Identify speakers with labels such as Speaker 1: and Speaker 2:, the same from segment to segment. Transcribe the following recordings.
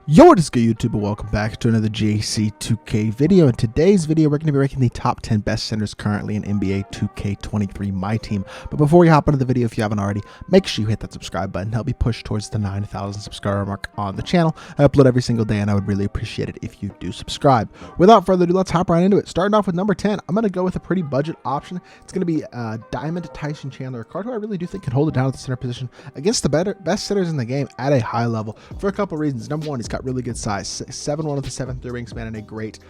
Speaker 1: Yo, what is good, YouTube, and welcome back to another JC2K video. In today's video, we're going to be ranking the top 10 best centers currently in NBA 2K23 MyTEAM. But before we hop into the video, if you haven't already, make sure you hit that subscribe button. Help me push towards the 9,000 subscriber mark on the channel. I upload every single day, and I would really appreciate it if you do subscribe. Without further ado, let's hop right into it. Starting off with number 10, I'm going to go with a pretty budget option. It's going to be Diamond Tyson Chandler, a card who I really do think can hold it down at the center position against the best centers in the game at a high level for a couple reasons. Number one, he's got really good size, 7'1" with a 7'3" wingspan and a great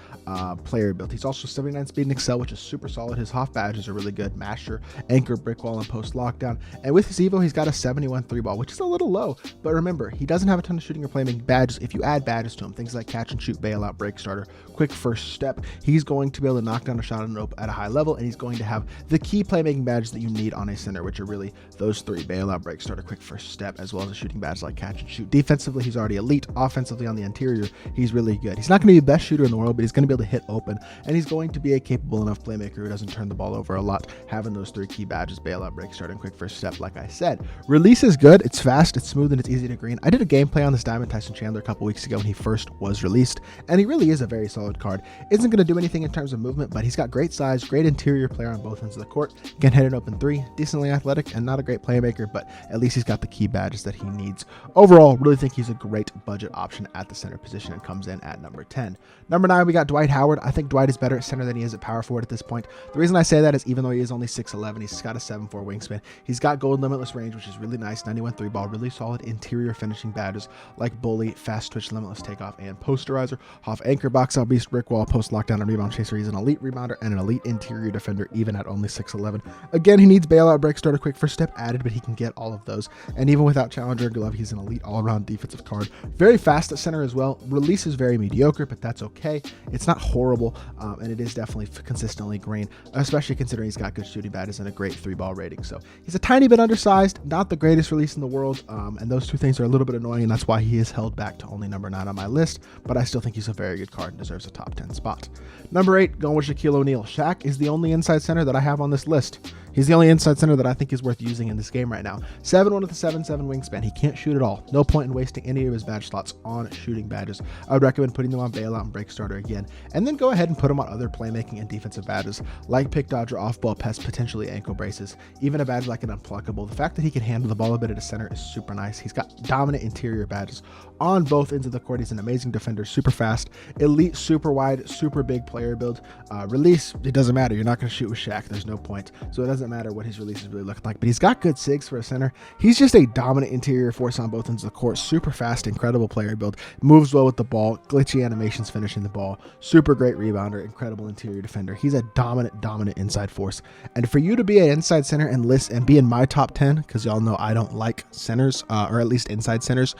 Speaker 1: player build. He's also 79 speed and excel, which is super solid. His Hoff badges are really good: Master, Anchor, Brick Wall, and Post Lockdown. And with his Evo, he's got a 71 3 ball, which is a little low. But remember, he doesn't have a ton of shooting or playmaking badges. If you add badges to him, things like catch and shoot, bailout, break starter, quick first step, he's going to be able to knock down a shot at a high level, and he's going to have the key playmaking badges that you need on a center, which are really those three: bailout, break starter, quick first step, as well as a shooting badge like catch and shoot. Defensively, he's already elite. Offensively, on the interior, he's really good. He's not going to be the best shooter in the world, but he's going to be able to hit open, and he's going to be a capable enough playmaker who doesn't turn the ball over a lot, having those three key badges: bailout, break start, and quick first step. Like I said, release is good. It's fast, it's smooth, and it's easy to green. I did a gameplay on this Diamond Tyson Chandler a couple weeks ago when he first was released, and he really is a very solid card. Isn't going to do anything in terms of movement, but he's got great size, great interior player on both ends of the court, can hit an open three, decently athletic, and not a great playmaker, but at least he's got the key badges that he needs. Overall, really think he's a great budget option at the center position and comes in at number 10. Number 9, we got Dwight Howard. I think Dwight is better at center than he is at power forward at this point. The reason I say that is even though he is only 6'11", he's got a 7'4" wingspan. He's got gold limitless range, which is really nice, 91 3 ball, really solid interior finishing badges like bully, fast twitch, limitless takeoff, and posterizer. Hoff anchor, box out beast, brick wall, post lockdown, and rebound chaser. He's an elite rebounder and an elite interior defender, even at only 6'11". Again, he needs bailout, break starter, quick first step added, but he can get all of those. And even without challenger glove, he's an elite all-around defensive card. Very fast at center as well. Release is very mediocre, but that's okay. It's not horrible, and it is definitely consistently green, especially considering he's got good shooting badges and a great 3-ball rating. So he's a tiny bit undersized, not the greatest release in the world, and those two things are a little bit annoying, and that's why he is held back to only number 9 on my list, but I still think he's a very good card and deserves a top 10 spot. Number 8, going with Shaquille O'Neal. Shaq is the only inside center that I have on this list. He's the only inside center that I think is worth using in this game right now. 7'1" with a 7'7" wingspan. He can't shoot at all. No point in wasting any of his badge slots on shooting badges. I would recommend putting them on bailout and break starter again, and then go ahead and put them on other playmaking and defensive badges like pick dodger, off-ball pest, potentially ankle braces, even a badge like an unpluckable. The fact that he can handle the ball a bit at a center is super nice. He's got dominant interior badges on both ends of the court. He's an amazing defender, super fast, elite, super wide, super big player build. Release, it doesn't matter. You're not going to shoot with Shaq. There's no point. So it doesn't matter what his release is really looking like, but he's got good sigs for a center. He's just a dominant interior force on both ends of the court, super fast, incredible player build, moves well with the ball, glitchy animations finishing the ball, super great rebounder, incredible interior defender. He's a dominant inside force. And for you to be an inside center and be in my top 10, because y'all know I don't like centers, or at least inside centers,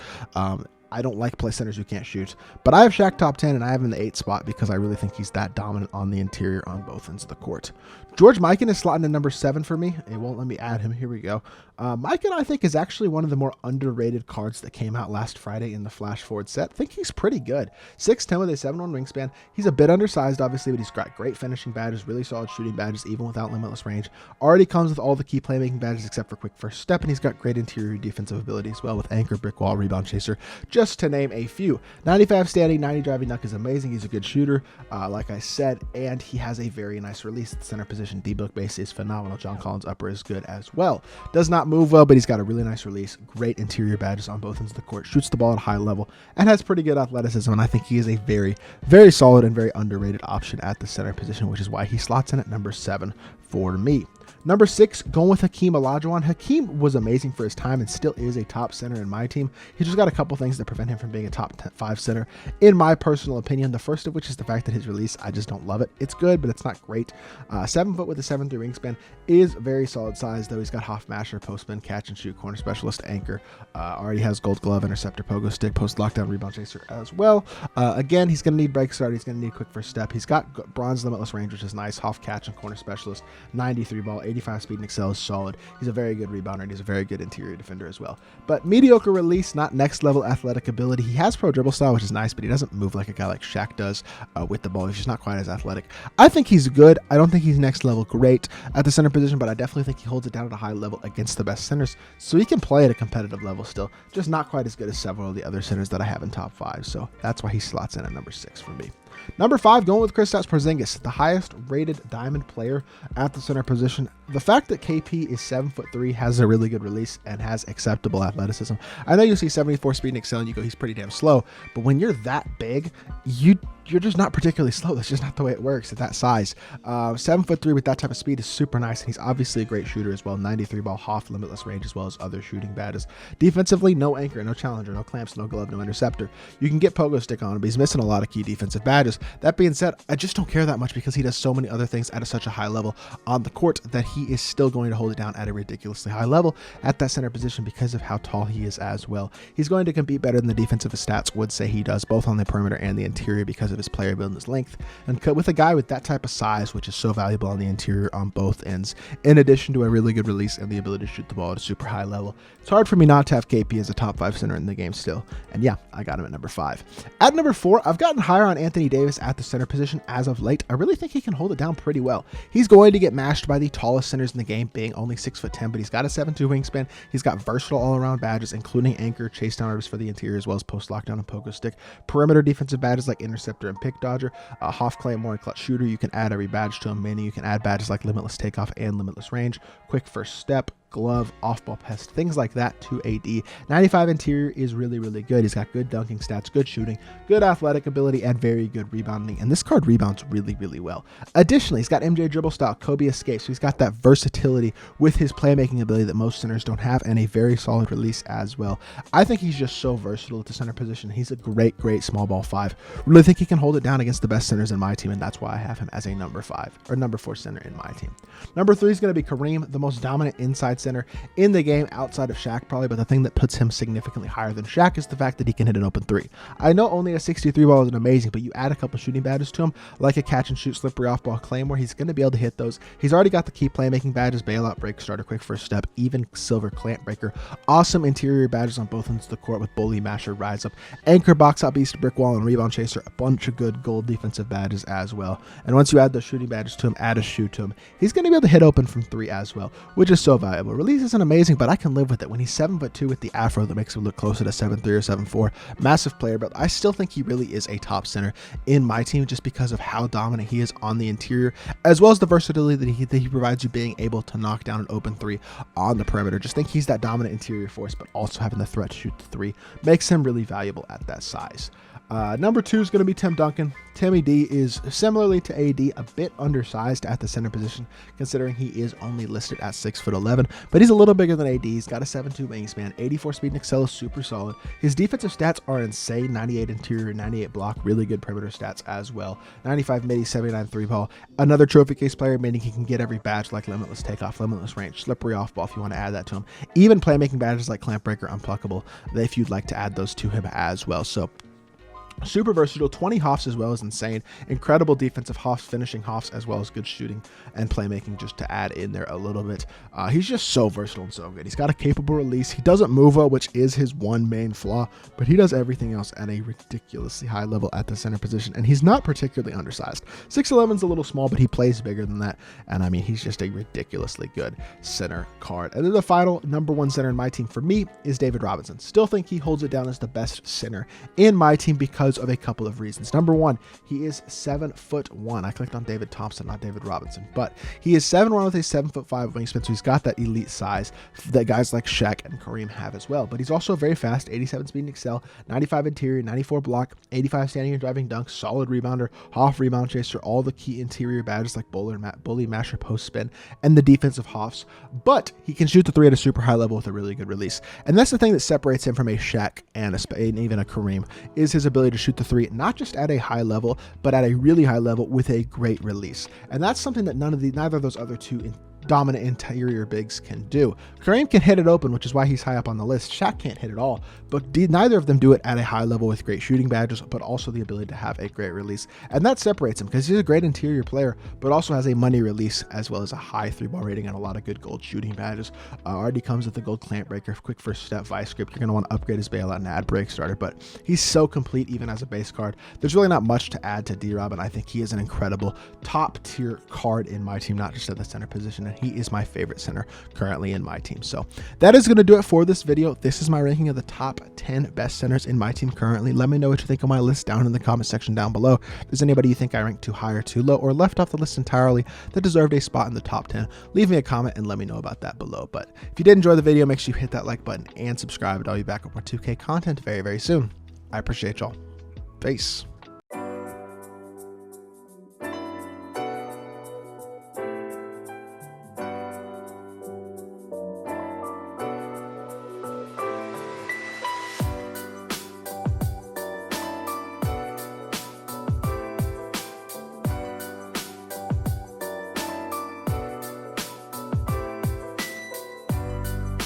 Speaker 1: I don't like play centers who can't shoot, but I have Shaq top 10 and I have him in the 8th spot because I really think he's that dominant on the interior on both ends of the court. George Mikan is slotting in number 7 for me. It won't let me add him. Here we go. Mikan, I think, is actually one of the more underrated cards that came out last Friday in the Flash Forward set. I think he's pretty good. 6'10" with a 7'1" wingspan. He's a bit undersized, obviously, but he's got great finishing badges, really solid shooting badges, even without limitless range. Already comes with all the key playmaking badges except for quick first step, and he's got great interior defensive ability as well with anchor, brick wall, rebound chaser, just to name a few. 95 standing, 90 driving dunk is amazing. He's a good shooter, like I said, and he has a very nice release at the center position. D-book base is phenomenal. John Collins upper is good as well. Does not move well, but he's got a really nice release, great interior badges on both ends of the court, shoots the ball at a high level, and has pretty good athleticism, and I think he is a very, very solid and very underrated option at the center position, which is why he slots in at number 7 for me. Number 6, going with Hakeem Olajuwon. Hakeem was amazing for his time and still is a top center in my team. He's just got a couple things that prevent him from being a top 5 center, in my personal opinion. The first of which is the fact that his release, I just don't love it. It's good, but it's not great. 7 foot with a 7'3" wingspan is very solid size, though. He's got Hoff Masher, postman, catch and shoot, corner specialist, anchor. Already has gold glove, interceptor, pogo stick, post lockdown, rebound chaser as well. Again, he's going to need break start. He's going to need quick first step. He's got bronze limitless range, which is nice. Hoff catch and corner specialist, 93 ball, 85 speed and excel is solid. He's a very good rebounder, and he's a very good interior defender as well. But mediocre release, not next level athletic ability. He has pro dribble style, which is nice, but he doesn't move like a guy like Shaq does with the ball. He's just not quite as athletic. I think he's good. I don't think he's next level great at the center position, but I definitely think he holds it down at a high level against the best centers, so he can play at a competitive level still, just not quite as good as several of the other centers that I have in top 5. So that's why he slots in at number 6 for me. Number 5, going with Kristaps Porzingis, the highest rated diamond player at the center position. The fact that KP is 7'3", has a really good release, and has acceptable athleticism. I know you see 74 speed and excel and you go, he's pretty damn slow, but when you're that big, you're just not particularly slow. That's just not the way it works at that size. 7'3" with that type of speed is super nice, and he's obviously a great shooter as well. 93 ball, Hoff, limitless range, as well as other shooting badges. Defensively, no anchor, no challenger, no clamps, no glove, no interceptor. You can get pogo stick on him, but he's missing a lot of key defensive badges. That being said, I just don't care that much because he does so many other things at such a high level on the court that he is still going to hold it down at a ridiculously high level at that center position because of how tall he is as well. He's going to compete better than the defensive stats would say he does, both on the perimeter and the interior, because of his player build and his length. And with a guy with that type of size, which is so valuable on the interior on both ends, in addition to a really good release and the ability to shoot the ball at a super high level, it's hard for me not to have KP as a top 5 center in the game still. And yeah, I got him at number 5. At number 4, I've gotten higher on Anthony Davis at the center position as of late. I really think he can hold it down pretty well. He's going to get mashed by the tallest centers in the game, being only 6'10", but he's got a 7'2" wingspan. He's got versatile all-around badges, including anchor, chase down artists for the interior, as well as post lockdown and pogo stick. Perimeter defensive badges like interceptor and pick dodger. Hoff, Claymore, and clutch shooter. You can add every badge to him. Many you can add badges like limitless takeoff and limitless range. Quick first step, glove, off-ball pest, things like that to AD. 95 interior is really, really good. He's got good dunking stats, good shooting, good athletic ability, and very good rebounding. And this card rebounds really, really well. Additionally, he's got MJ dribble style, Kobe escape. So he's got that versatility with his playmaking ability that most centers don't have, and a very solid release as well. I think he's just so versatile at the center position. He's a great, great small ball 5. Really think he can hold it down against the best centers in my team, and that's why I have him as a number 5 or number 4 center in my team. Number 3 is going to be Kareem, the most dominant inside center in the game outside of Shaq probably, but the thing that puts him significantly higher than Shaq is the fact that he can hit an open 3. I know only a 63 ball isn't amazing, but you add a couple shooting badges to him, like a catch and shoot, slippery off ball, claymore, he's going to be able to hit those. He's already got the key playmaking badges, bailout, break starter, quick first step, even silver clamp breaker. Awesome interior badges on both ends of the court with bully, masher, rise up, anchor, box out, beast, brick wall, and rebound chaser. A bunch of good gold defensive badges as well. And once you add those shooting badges to him, add a shoot to him, he's going to be able to hit open from 3 as well, which is so valuable. Release isn't amazing, but I can live with it. When he's 7'2" with the afro that makes him look closer to 7'3" or 7'4", massive player, but I still think he really is a top center in my team just because of how dominant he is on the interior, as well as the versatility that he provides you, being able to knock down an open 3 on the perimeter. Just think he's that dominant interior force, but also having the threat to shoot the 3 makes him really valuable at that size. Number 2 is going to be Tim Duncan. Timmy D is similarly to AD a bit undersized at the center position, considering he is only listed at 6'11", but he's a little bigger than AD. He's got a 7'2" wingspan, 84 speed and excel is super solid. His defensive stats are insane, 98 interior, 98 block, really good perimeter stats as well. 95 midi, 79 3 ball. Another trophy case player, meaning he can get every badge like limitless takeoff, limitless range, slippery off ball if you want to add that to him. Even playmaking badges like clamp breaker, unpluckable, if you'd like to add those to him as well. So super versatile. 20 Hoffs as well is insane. Incredible defensive Hoffs, finishing Hoffs, as well as good shooting and playmaking, just to add in there a little bit. He's just so versatile and so good. He's got a capable release. He doesn't move well, which is his one main flaw, but he does everything else at a ridiculously high level at the center position, and he's not particularly undersized. 6'11" is a little small, but he plays bigger than that, and I mean, he's just a ridiculously good center card. And then the final number 1 center in my team for me is David Robinson. Still think he holds it down as the best center in my team because of a couple of reasons. Number 1, he is 7'1". I clicked on David Thompson, not David Robinson, but he is 7'1" with a 7'5" wingspan, so he's got that elite size that guys like Shaq and Kareem have as well. But he's also very fast, 87 speed and excel, 95 interior, 94 block, 85 standing and driving dunk, solid rebounder, Hoff, rebound chaser, all the key interior badges like bully, masher, post spin, and the defensive Hoffs. But he can shoot the 3 at a super high level with a really good release. And that's the thing that separates him from a Shaq and even a Kareem, is his ability to shoot the 3, not just at a high level, but at a really high level with a great release. And that's something that neither of those other two dominant interior bigs can do. Kareem can hit it open, which is why he's high up on the list. Shaq can't hit it all, but neither of them do it at a high level with great shooting badges, but also the ability to have a great release. And that separates him because he's a great interior player, but also has a money release as well as a high 3-ball rating and a lot of good gold shooting badges. Already comes with the gold clamp breaker, quick first step, vice grip. You're going to want to upgrade his bailout and add break starter, but he's so complete even as a base card. There's really not much to add to D-Rob, and I think he is an incredible top tier card in my team, not just at the center position, and he is my favorite center currently in my team. So that is going to do it for this video. This is my ranking of the top 10 best centers in my team currently. Let me know what you think of my list down in the comment section down below. If there's anybody you think I ranked too high or too low or left off the list entirely that deserved a spot in the top 10, leave me a comment and let me know about that below. But if you did enjoy the video, make sure you hit that like button and subscribe, and I'll be back with more 2K content very, very soon. I appreciate y'all. Peace.